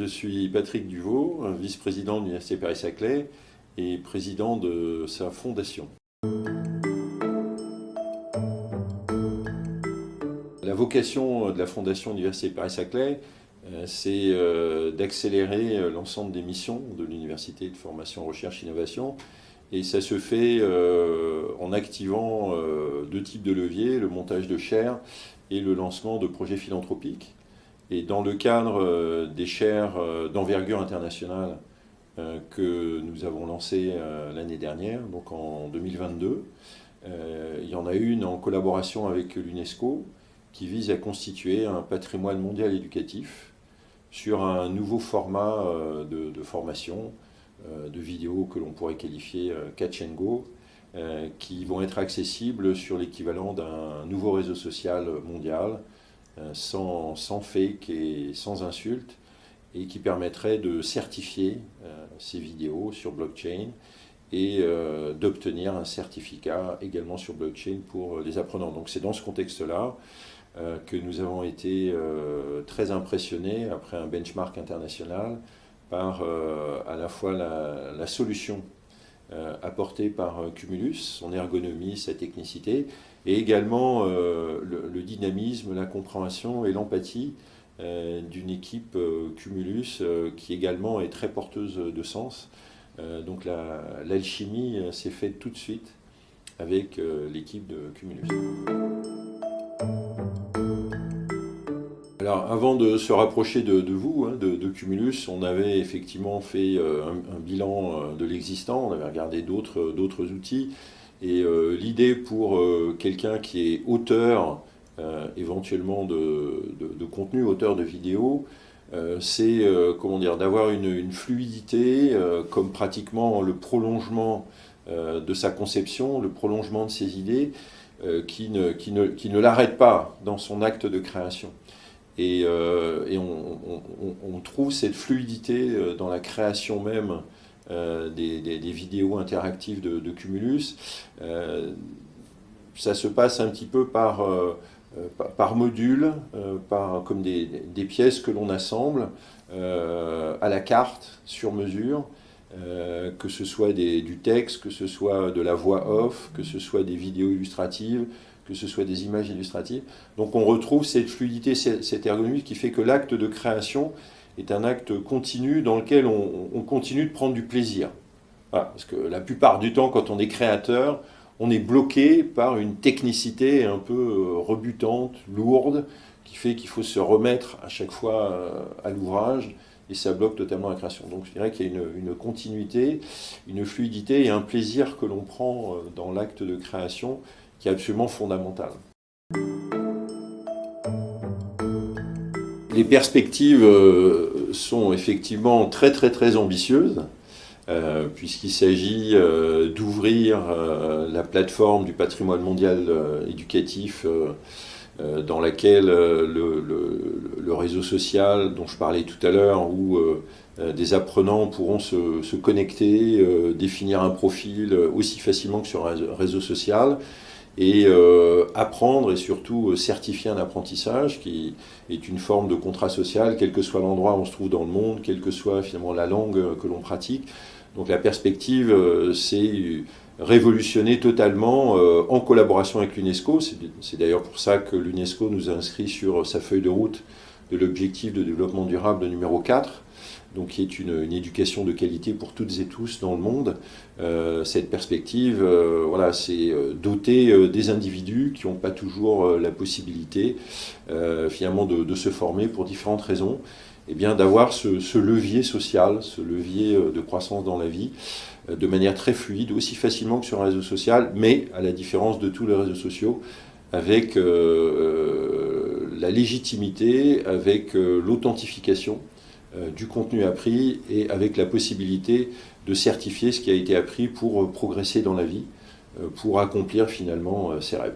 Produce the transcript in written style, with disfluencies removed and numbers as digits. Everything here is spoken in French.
suis Patrick Duvaux, vice-président de l'Université Paris-Saclay et président de sa fondation. La vocation de la fondation de l'Université Paris-Saclay, c'est d'accélérer l'ensemble des missions de l'Université de formation, recherche, innovation. Et ça se fait en activant deux types de leviers, le montage de chaires et le lancement de projets philanthropiques. Et dans le cadre des chaires d'envergure internationale que nous avons lancées l'année dernière, donc en 2022, il y en a une en collaboration avec l'UNESCO qui vise à constituer un patrimoine mondial éducatif sur un nouveau format de formation, de vidéos que l'on pourrait qualifier catch and go, qui vont être accessibles sur l'équivalent d'un nouveau réseau social mondial, sans fake et sans insulte, et qui permettrait de certifier ces vidéos sur blockchain et d'obtenir un certificat également sur blockchain pour les apprenants. Donc c'est dans ce contexte-là que nous avons été très impressionnés, après un benchmark international, par à la fois la solution apportée par Cumulus, son ergonomie, sa technicité, et également le dynamisme, la compréhension et l'empathie d'une équipe Cumulus qui également est très porteuse de sens. Donc l'alchimie s'est faite tout de suite avec l'équipe de Cumulus. Alors, avant de se rapprocher de vous, de Cumulus, on avait effectivement fait un bilan de l'existant, on avait regardé d'autres outils. Et l'idée pour quelqu'un qui est auteur, éventuellement de contenu, auteur de vidéos, c'est d'avoir une fluidité comme pratiquement le prolongement de sa conception, le prolongement de ses idées, qui ne l'arrête pas dans son acte de création. Et on trouve cette fluidité dans la création même des vidéos interactives de Cumulus. Ça se passe un petit peu par module, comme des pièces que l'on assemble à la carte, sur mesure, que ce soit du texte, que ce soit de la voix off, que ce soit des vidéos illustratives, que ce soit des images illustratives. Donc on retrouve cette fluidité, cette ergonomie qui fait que l'acte de création est un acte continu dans lequel on continue de prendre du plaisir. Voilà, parce que la plupart du temps, quand on est créateur, on est bloqué par une technicité un peu rebutante, lourde, qui fait qu'il faut se remettre à chaque fois à l'ouvrage, et ça bloque totalement la création. Donc je dirais qu'il y a une continuité, une fluidité et un plaisir que l'on prend dans l'acte de création qui est absolument fondamental. Les perspectives sont effectivement très très très ambitieuses, puisqu'il s'agit d'ouvrir la plateforme du patrimoine mondial éducatif dans laquelle le réseau social dont je parlais tout à l'heure, où des apprenants pourront se connecter, définir un profil aussi facilement que sur un réseau social, et apprendre et surtout certifier un apprentissage qui est une forme de contrat social, quel que soit l'endroit où on se trouve dans le monde, quelle que soit finalement la langue que l'on pratique. Donc la perspective, c'est révolutionner totalement en collaboration avec l'UNESCO. C'est d'ailleurs pour ça que l'UNESCO nous a inscrit sur sa feuille de route de l'objectif de développement durable numéro 4, donc qui est une éducation de qualité pour toutes et tous dans le monde. Cette perspective, c'est doter des individus qui n'ont pas toujours la possibilité finalement de se former pour différentes raisons, et bien d'avoir ce levier social, ce levier de croissance dans la vie, de manière très fluide, aussi facilement que sur un réseau social, mais à la différence de tous les réseaux sociaux, avec la légitimité, avec l'authentification du contenu appris et avec la possibilité de certifier ce qui a été appris pour progresser dans la vie, pour accomplir finalement ses rêves.